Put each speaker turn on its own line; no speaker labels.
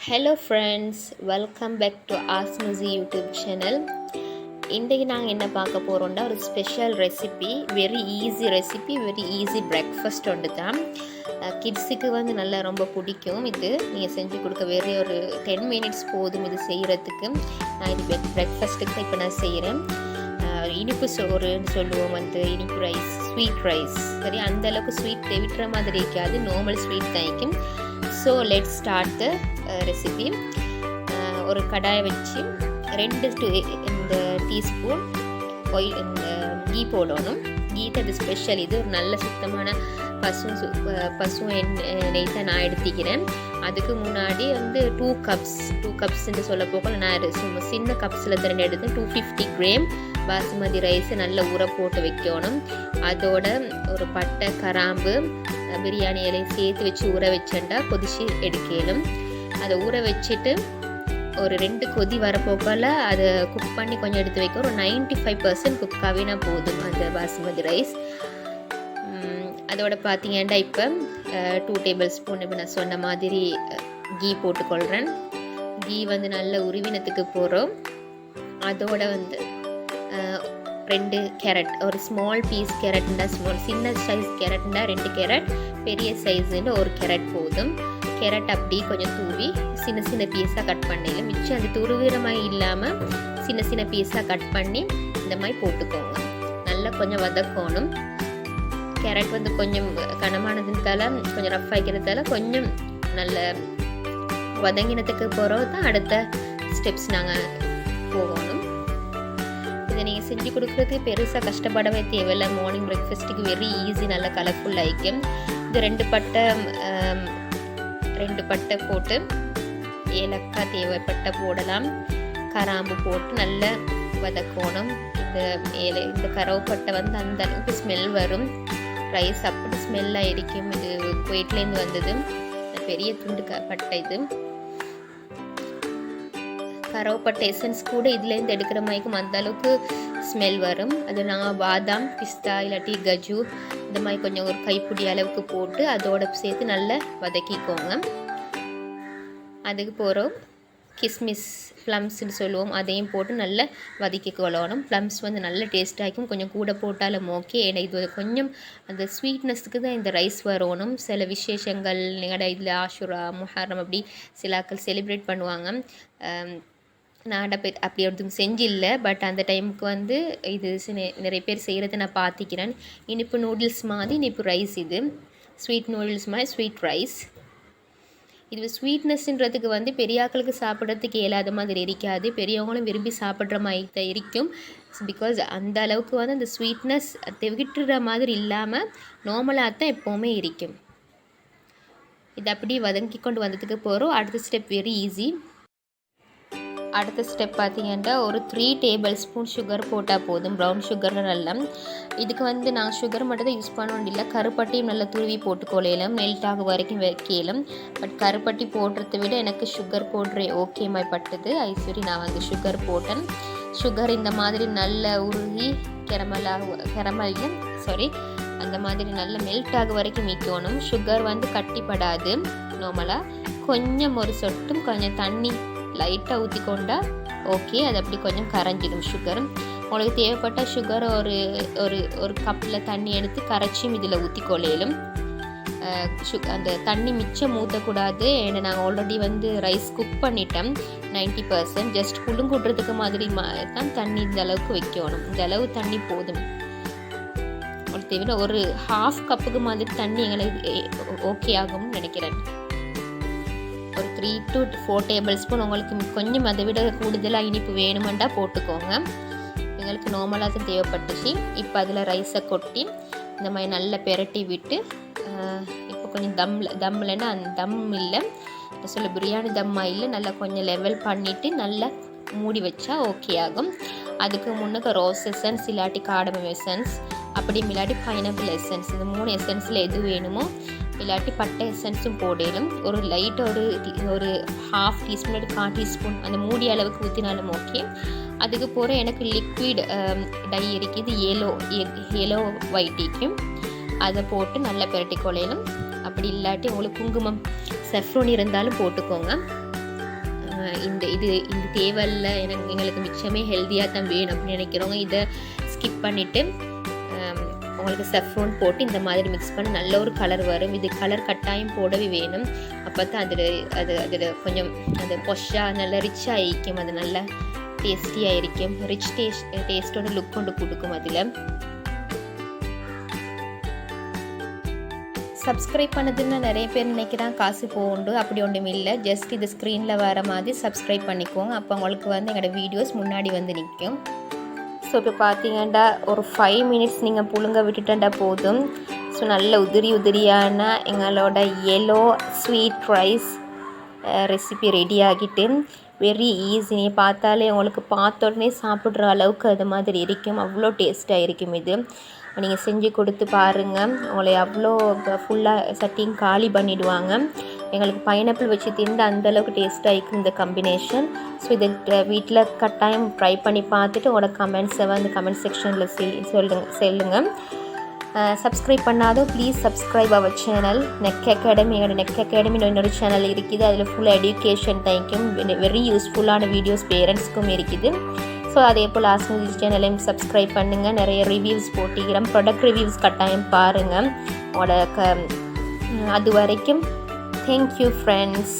Hello friends, welcome back to ஆஸ்மிஸி YouTube channel. இன்றைக்கி நாங்கள் என்ன பார்க்க போகிறோம்னா ஒரு special recipe, very easy breakfast ஒன்று தான். கிட்ஸுக்கு நல்லா ரொம்ப பிடிக்கும். இது நீங்கள் செஞ்சு கொடுக்க வெறும் ஒரு 10 மினிட்ஸ் போதும் இது செய்கிறதுக்கு. நான் இது பிரேக்ஃபாஸ்ட்டுக்கு இப்போ நான் செய்கிறேன். இனிப்பு சோறுன்னு சொல்லுவோம், இனிப்பு ரைஸ், ஸ்வீட் ரைஸ். சரி, அந்தளவுக்கு ஸ்வீட் விட்டுற மாதிரி இருக்காது, நார்மல் ஸ்வீட் தான். So let's start the recipe. ஒரு கடாயை வச்சு 2 இந்த டீஸ்பூன் இந்த கீ போடணும். கீ அது ஸ்பெஷல். இது ஒரு நல்ல சுத்தமான பசு நெய் தான் நான் எடுத்துக்கிறேன். அதுக்கு முன்னாடி 2 கப்ஸ்ன்னு சொல்ல போக நான் சின்ன கப்ஸில் 2 எடுத்து 250 கிராம் பாசுமதி ரைஸை நல்லா ஊற போட்டு வைக்கணும். அதோட ஒரு பட்டை, கிராம்பு, பிரியாணி இலையும் சேர்த்து வச்சு ஊற வச்சேன்டா கொதிச்சு எடுக்கலும். அதை ஊற வச்சுட்டு ஒரு 2 கொதி வரப்போக்கால் அதை குக் பண்ணி கொஞ்சம் எடுத்து வைக்க. ஒரு 95% குக் ஆகினா போதும் அந்த பாசுமதி ரைஸ். அதோட பார்த்தீங்கன்னா இப்போ 2 டேபிள் ஸ்பூன் இப்போ நான் சொன்ன மாதிரி கீ போட்டுக்கொள்கிறேன். கீ நல்ல உருவினத்துக்கு போகிறோம். அதோட 2 கேரட், ஒரு ஸ்மால் பீஸ் கேரட்னா சின்ன சைஸ் கேரட்னா 2 கேரட், பெரிய சைஸுன்னு 1 கேரட் போதும். கேரட் அப்படி கொஞ்சம் தூவி சின்ன பீஸாக கட் பண்ணிடலாம். மிச்சம் அது துருவீரமாக இல்லாமல் சின்ன பீஸாக கட் பண்ணி இந்த மாதிரி போட்டுக்கோங்க. நல்லா கொஞ்சம் வதக்கணும். கேரட் கொஞ்சம் கனமானதுனால கொஞ்சம் ரஃப் ஆகிக்கிறதால கொஞ்சம் நல்ல வதங்கினத்துக்கு போகிறோம் தான் அடுத்த ஸ்டெப்ஸ் நாங்கள் போகணும். இதை நீங்கள் செஞ்சு கொடுக்குறதுக்கு பெருசாக கஷ்டப்படவே தேவையில்லை. மார்னிங் பிரேக்ஃபாஸ்ட்டுக்கு வெரி ஈஸி, நல்ல கலர்ஃபுல் ஐட்டம். இது 2 பட்டை போட்டு, ஏலக்காய் தேவைப்பட்ட போடலாம், கராம்பு போட்டு நல்லா வதக்கணும். இந்த கருவேப்பட்டை அந்த அளவுக்கு ஸ்மெல் வரும். ரைஸ் அப்படி ஸ்மெல்லாக இருக்கும். இது குவைட்லேருந்து வந்தது, பெரிய துண்டு பட்டை. இது கருவேப்பட்டை எசன்ஸ் கூட இதுலேருந்து எடுக்கிற மாதிரிக்கும் அந்த அளவுக்கு ஸ்மெல் வரும். அது நாங்கள் பாதாம், பிஸ்தா இல்லாட்டி கஜு இந்த மாதிரி கொஞ்சம் ஒரு கைப்பிடி அளவுக்கு போட்டு அதோட சேர்த்து நல்லா வதக்கிக்கோங்க. அதுக்கு போகிறோம் கிஸ்மிஸ், ப்ளம்ஸ்ன்னு சொல்லுவோம், அதையும் போட்டு நல்லா வதக்கிக்கொள்ளணும். ப்ளம்ஸ் நல்ல டேஸ்ட்டாகும். கொஞ்சம் கூட போட்டாலும் ஓகே. ஏன்னா இது கொஞ்சம் அந்த ஸ்வீட்னஸ்க்கு தான் இந்த ரைஸ் வரணும். சில விசேஷங்கள் எங்களோட இதில் ஆஷுரா, முஹர்ரம் அப்படி சிலாக்கள் செலிப்ரேட் பண்ணுவாங்க. நான் அப்படி ஒருத்தங்க செஞ்சில்லை, பட் அந்த டைமுக்கு இது நிறைய பேர் செய்கிறத நான் பார்த்திக்கிறேன். இனிப்பு நூடுல்ஸ் மாதிரி இனிப்பு ரைஸ். இது ஸ்வீட் நூடுல்ஸ் மாதிரி ஸ்வீட் ரைஸ். இது ஸ்வீட்னஸ்ன்றதுக்கு பெரியாக்களுக்கு சாப்பிட்றதுக்கு இயலாத மாதிரி இருக்காது, பெரியவங்களும் விரும்பி சாப்பிட்ற மாதிரி தான் இருக்கும். பிகாஸ் அந்த அளவுக்கு அந்த ஸ்வீட்னஸ் விட்டுற மாதிரி இல்லாமல் நார்மலாக தான் எப்போவுமே இருக்கும். இது அப்படி வதங்கி கொண்டு வந்ததுக்கு போகிறோம். அடுத்த ஸ்டெப் வெரி ஈஸி. அடுத்த ஸ்டெப் பார்த்திங்கன்னா ஒரு 3 டேபிள் ஸ்பூன் சுகர் போட்டால் போதும். ப்ரௌன் சுகர் நல்லா. இதுக்கு நான் சுகர் மட்டும் தான் யூஸ் பண்ணணும் இல்லை, கருப்பட்டியும் நல்லா துருவி போட்டுக்கொள்ளலாம், மெல்ட் ஆக வரைக்கும் வைக்கலாம். பட் கருப்பட்டி போடுறதை விட எனக்கு சுகர் போடுற ஓகே மாதிரி பட்டது. ஐஸ்வரி நான் சுகர் போட்டேன். சுகர் இந்த மாதிரி நல்லா உருகி அந்த மாதிரி நல்லா மெல்ட் ஆக வரைக்கும் வைக்கணும். சுகர் கட்டிப்படாது. நார்மலாக கொஞ்சம் ஒரு சொட்டும் கொஞ்சம் தண்ணி லைட்டாக ஊற்றிக்கொண்டா ஓகே. அது அப்படி கொஞ்சம் கரைஞ்சிடும் சுகர். உங்களுக்கு தேவைப்பட்ட சுகர் ஒரு கப்பில் தண்ணி எடுத்து கரைச்சியும் இதில் ஊற்றிக்கொள்ளையிலும். அந்த தண்ணி மிச்சம் ஊற்றக்கூடாது. ஏன்னா நாங்கள் ஆல்ரெடி ரைஸ் குக் பண்ணிட்டோம் 90%. ஜஸ்ட் புழுங்குடுறதுக்கு மாதிரி தான் தண்ணி இந்த அளவுக்கு வைக்கணும். இந்த அளவு தண்ணி போதும். உங்களுக்கு தேவையான ஒரு 1/2 கப்புக்கு மாதிரி தண்ணி எங்களுக்கு ஓகே ஆகும்னு நினைக்கிறேன். ஒரு 3 to 4 டேபிள் ஸ்பூன் உங்களுக்கு கொஞ்சம் அதை விட கூடுதலாக இனிப்பு வேணுமெண்டா போட்டுக்கோங்க. எங்களுக்கு நார்மலாக தான் தேவைப்பட்டுச்சு. இப்போ அதில் ரைஸை கொட்டி இந்த மாதிரி நல்லா பெரட்டி விட்டு, இப்போ கொஞ்சம் தம்மில்னா அந்த தம் இல்லை பிரியாணி தம்மா இல்லை, நல்லா கொஞ்சம் லெவல் பண்ணிவிட்டு நல்லா மூடி வச்சா ஓகே ஆகும். அதுக்கு முன்னுக்கு ரோஸ் எசன்ஸ் இல்லாட்டி காடமம் எசன்ஸ், அப்படி இல்லாட்டி பைனாப்பிள் எசன்ஸ், இந்த 3 எசன்ஸில் எது வேணுமோ, இல்லாட்டி பட்டை எசன்ஸும் போடலும். ஒரு லைட்டாக ஒரு 1/2 டீஸ்பூன் 1/4 டீஸ்பூன் அந்த மூடி அளவுக்கு ஊற்றினாலும் ஓகே. அதுக்கு போகிற எனக்கு லிக்விட் டை இருக்குது, ஏலோ ஒயிட்டிக்கும், அதை போட்டு நல்லா பெரட்டி கொள்ளையிலும். அப்படி இல்லாட்டி உங்களுக்கு குங்குமம், செஃப்ரோன் இருந்தாலும் போட்டுக்கோங்க. இது தேவையில்ல, எங்களுக்கு மிச்சமே ஹெல்த்தியாக தான் வேணும் அப்படின்னு நினைக்கிறவங்க இதை ஸ்கிப் பண்ணிவிட்டு உங்களுக்கு சஃப்ரோன் போட்டு இந்த மாதிரி மிக்ஸ் பண்ணி நல்ல ஒரு கலர் வரும். இது கலர் கட்டாயம் போடவே வேணும். அப்போ தான் அதில் கொஞ்சம் அது பொஷ்ஷாக நல்லா ரிச்சாக இருக்கும், அது நல்லா டேஸ்டியாக இருக்கும். ரிச் டேஸ்ட்டோட லுக் கொண்டு கொடுக்கும். அதில் சப்ஸ்கிரைப் பண்ணதுன்னு நிறைய பேர் நினைக்கிறான் காசு போகுண்டு, அப்படி ஒன்றும் இல்லை. ஜஸ்ட் இது ஸ்க்ரீனில் வர மாதிரி சப்ஸ்கிரைப் பண்ணிக்கோங்க. அப்போ உங்களுக்கு வந்து எங்களோட வீடியோஸ் முன்னாடி வந்து நிற்கும். ஸோ இப்போ பார்த்தீங்கன்னா ஒரு 5 மினிட்ஸ் நீங்கள் புழுங்க விட்டுட்டா போதும். ஸோ நல்ல உதிரியான எங்களோட yellow sweet rice recipe ready ஆகிட்டு வெரி ஈஸி. நீங்கள் பார்த்தாலே உங்களுக்கு பார்த்த உடனே சாப்பிட்ற அளவுக்கு அது மாதிரி இருக்கும். அவ்வளோ டேஸ்ட்டாக இருக்கும். இது நீங்கள் செஞ்சு கொடுத்து பாருங்கள். உங்களை அவ்வளோ ஃபுல்லாக சட்டியும் காலி பண்ணிவிடுவாங்க. எங்களுக்கு பைனாப்பிள் வச்சு திண்டு அந்தளவுக்கு டேஸ்ட்டாக இருக்கும் இந்த காம்பினேஷன். ஸோ இதை வீட்டில் கட்டாயம் ட்ரை பண்ணி பார்த்துட்டு உங்களோட கமெண்ட்ஸை வந்து கமெண்ட் செக்ஷனில் சொல்லுங்கள். சப்ஸ்கிரைப் பண்ணாதோ ப்ளீஸ் சப்ஸ்கிரைப் அவர் சேனல் நெக் அகாடமி. எங்களோட நெக் அகாடமின்னு இன்னொரு சேனல் இருக்குது. அதில் ஃபுல் எஜுகேஷன் டைக்கும் வெரி யூஸ்ஃபுல்லான வீடியோஸ் பேரண்ட்ஸ்க்கும் இருக்குது. ஸோ அதே போல் ஆஸ்மிஸ் சேனலையும் சப்ஸ்கிரைப் பண்ணுங்கள். நிறைய ரிவ்யூஸ் போட்டிக்கிறோம். ப்ராடக்ட் ரிவ்யூஸ் கட்டாயம் பாருங்கள். உங்களோட அது வரைக்கும் தேங்க்யூ ஃப்ரெண்ட்ஸ்.